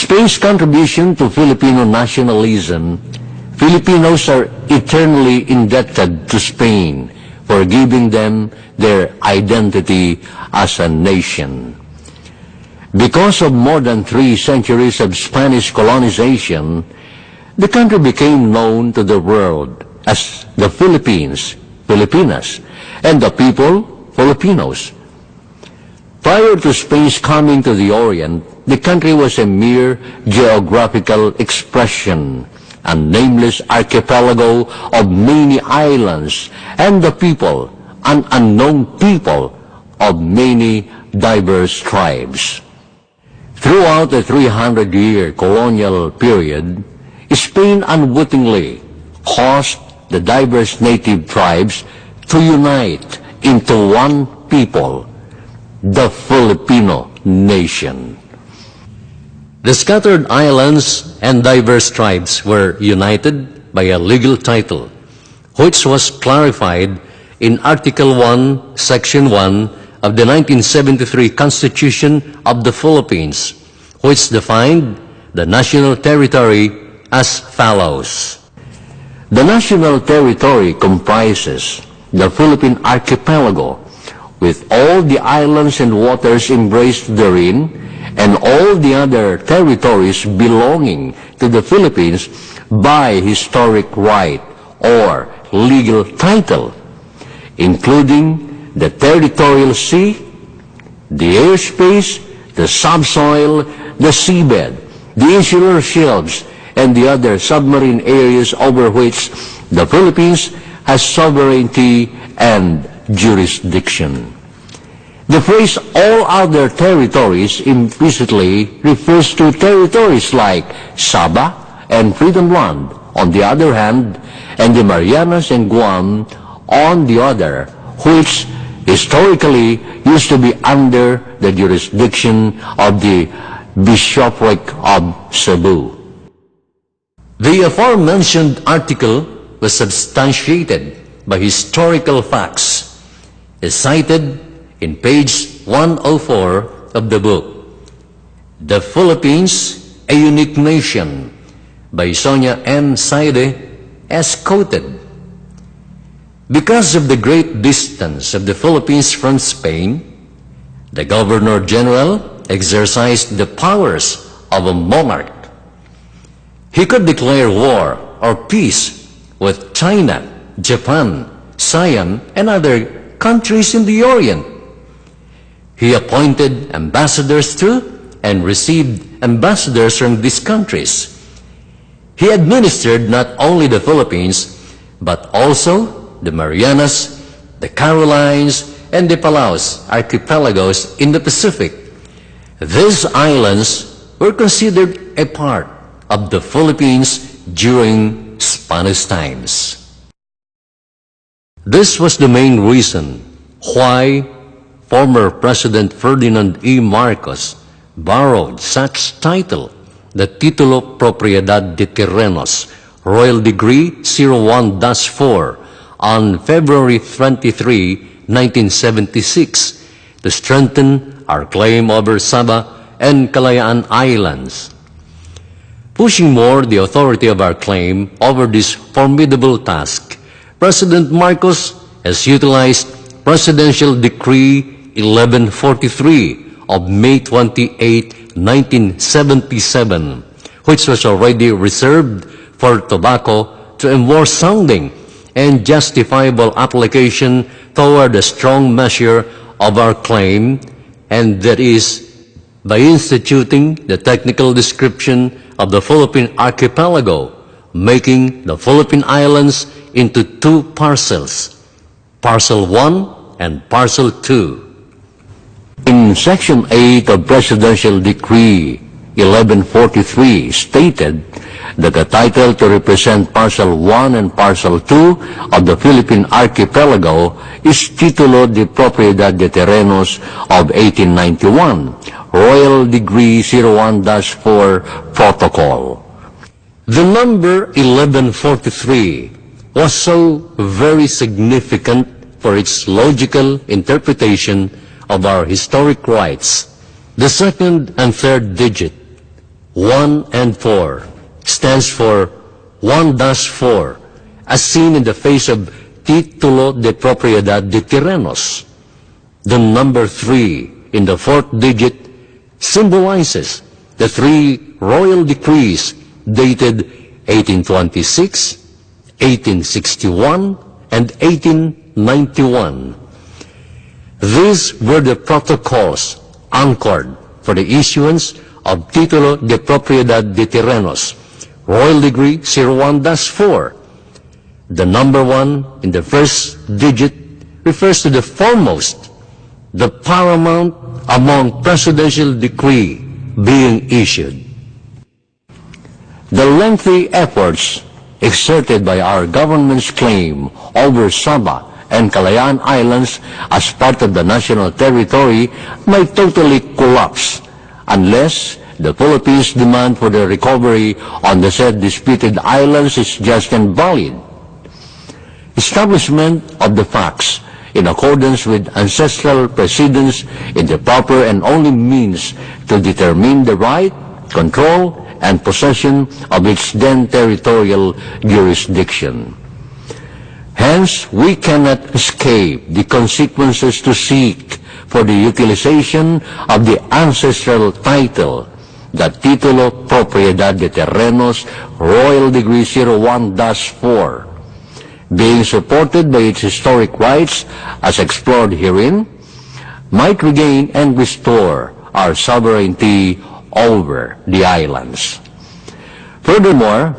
Spain's contribution to Filipino nationalism, Filipinos are eternally indebted to Spain for giving them their identity as a nation. Because of more than 3 centuries of Spanish colonization, the country became known to the world as the Philippines, Filipinas, and the people, Filipinos. Prior to Spain's coming to the Orient, the country was a mere geographical expression, a nameless archipelago of many islands, and the people, an unknown people of many diverse tribes. Throughout the 300-year colonial period, Spain unwittingly caused the diverse native tribes to unite into one people, the Filipino nation. The scattered islands and diverse tribes were united by a legal title, which was clarified in Article 1, Section 1 of the 1973 Constitution of the Philippines, which defined the national territory as follows. The national territory comprises the Philippine archipelago, with all the islands and waters embraced therein, and all the other territories belonging to the Philippines by historic right or legal title, including the territorial sea, the airspace, the subsoil, the seabed, the insular shelves, and the other submarine areas over which the Philippines has sovereignty and jurisdiction. The phrase all other territories implicitly refers to territories like Sabah and Freedom Land on the other hand, and the Marianas and Guam on the other, which historically used to be under the jurisdiction of the Bishopric of Cebu. The aforementioned article was substantiated by historical facts, as cited in page 104 of the book, The Philippines, a Unique Nation, by Sonia M. Saide, as quoted. Because of the great distance of the Philippines from Spain, the Governor-General exercised the powers of a monarch. He could declare war or peace with China, Japan, Siam, and other countries in the Orient. He appointed ambassadors to and received ambassadors from these countries. He administered not only the Philippines, but also the Marianas, the Carolines, and the Palaos archipelagos in the Pacific. These islands were considered a part of the Philippines during Spanish times. This was the main reason why former President Ferdinand E. Marcos borrowed such title, the Titulo Propiedad de Terrenos, Royal Decree 01-4, on February 23, 1976, to strengthen our claim over Sabah and Kalayaan Islands. Pushing more the authority of our claim over this formidable task, President Marcos has utilized Presidential Decree 1143 of May 28, 1977, which was already reserved for tobacco to a more sounding and justifiable application toward a strong measure of our claim, and that is by instituting the technical description of the Philippine archipelago, making the Philippine Islands into 2 parcels, Parcel 1 and Parcel 2. In Section 8 of Presidential Decree 1143 stated that the title to represent Parcel 1 and Parcel 2 of the Philippine Archipelago is Titulo de Propiedad de Terrenos of 1891, Royal Decree 01-4 Protocol. The number 1143 was so very significant for its logical interpretation of our historic rights. The second and third digit 1 and 4 stands for 1-4, as seen in the face of Título de Propiedad de Terrenos. The number 3 in the fourth digit symbolizes the 3 royal decrees dated 1826, 1861, and 1891. These were the protocols anchored for the issuance of Título de Propiedad de Terrenos, Royal Decree 01-4. The number 1 in the first digit refers to the foremost, the paramount among presidential decree being issued. The lengthy efforts exerted by our government's claim over Sabah and Kalayaan Islands as part of the national territory might totally collapse unless the Philippines' demand for the recovery on the said disputed islands is just and valid. Establishment of the facts in accordance with ancestral precedents is the proper and only means to determine the right, control, and possession of its then territorial jurisdiction. Hence, we cannot escape the consequences to seek for the utilization of the ancestral title, the Título Propiedad de Terrenos, Royal Decree 01-4, being supported by its historic rights as explored herein, might regain and restore our sovereignty over the islands. Furthermore,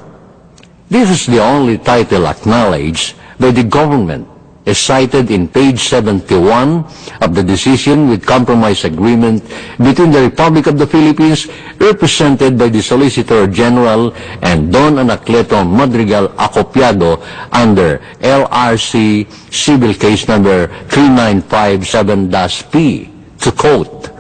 this is the only title acknowledged by the government, is cited in page 71 of the decision with compromise agreement between the Republic of the Philippines, represented by the Solicitor General, and Don Anacleto Madrigal Acopiado under LRC Civil Case number 3957-P, to quote,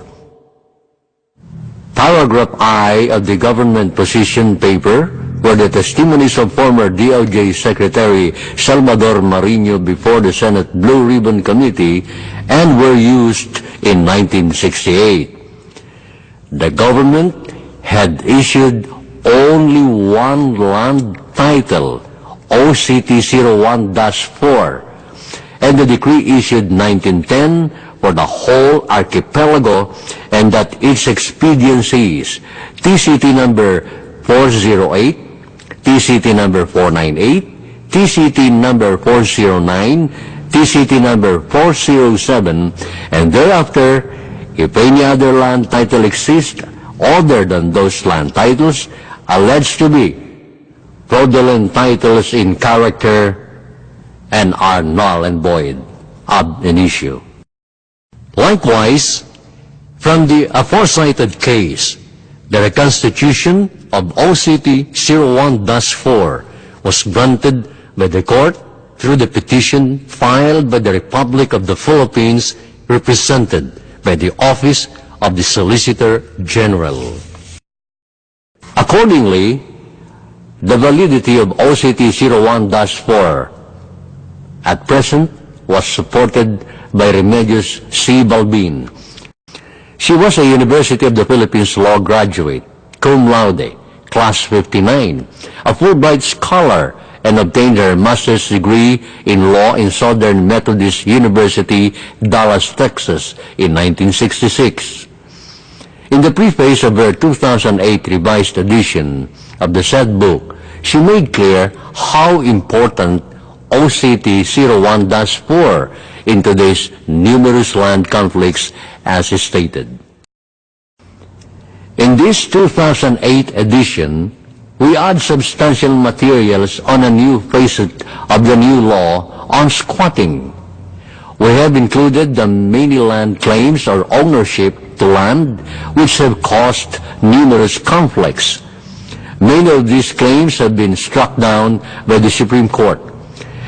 Paragraph I of the government position paper, were the testimonies of former DOJ Secretary Salvador Marino before the Senate Blue Ribbon Committee and were used in 1968. The government had issued only one land title, OCT 01-4, and the decree issued 1910 for the whole archipelago, and that its expediencies, TCT number 408, TCT number 498, TCT number 409, TCT number 407, and thereafter, if any other land title exists other than those land titles alleged to be fraudulent titles in character and are null and void ab initio. Likewise, from the aforecited case, the reconstitution of OCT 01-4 was granted by the court through the petition filed by the Republic of the Philippines, represented by the Office of the Solicitor General. Accordingly, the validity of OCT 01-4 at present was supported by Remedios C. Balbin. She was a University of the Philippines law graduate, cum laude, class 59, a Fulbright scholar, and obtained her master's degree in law in Southern Methodist University, Dallas, Texas, in 1966. In the preface of her 2008 revised edition of the said book, she made clear how important OCT 01-4 in today's numerous land conflicts, as stated. In this 2008 edition, we add substantial materials on a new facet of the new law on squatting. We have included the many land claims or ownership to land which have caused numerous conflicts. Many of these claims have been struck down by the Supreme Court,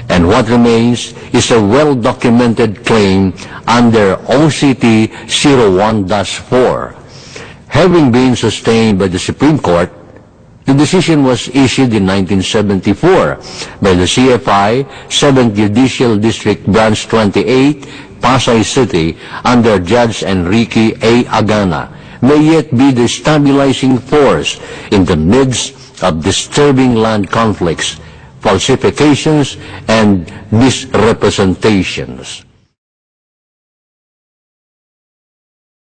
and what remains is a well-documented claim under OCT 01-4. Having been sustained by the Supreme Court, the decision was issued in 1974 by the CFI 7th Judicial District Branch 28, Pasay City, under Judge Enrique A. Agana, may yet be the stabilizing force in the midst of disturbing land conflicts, falsifications, and misrepresentations.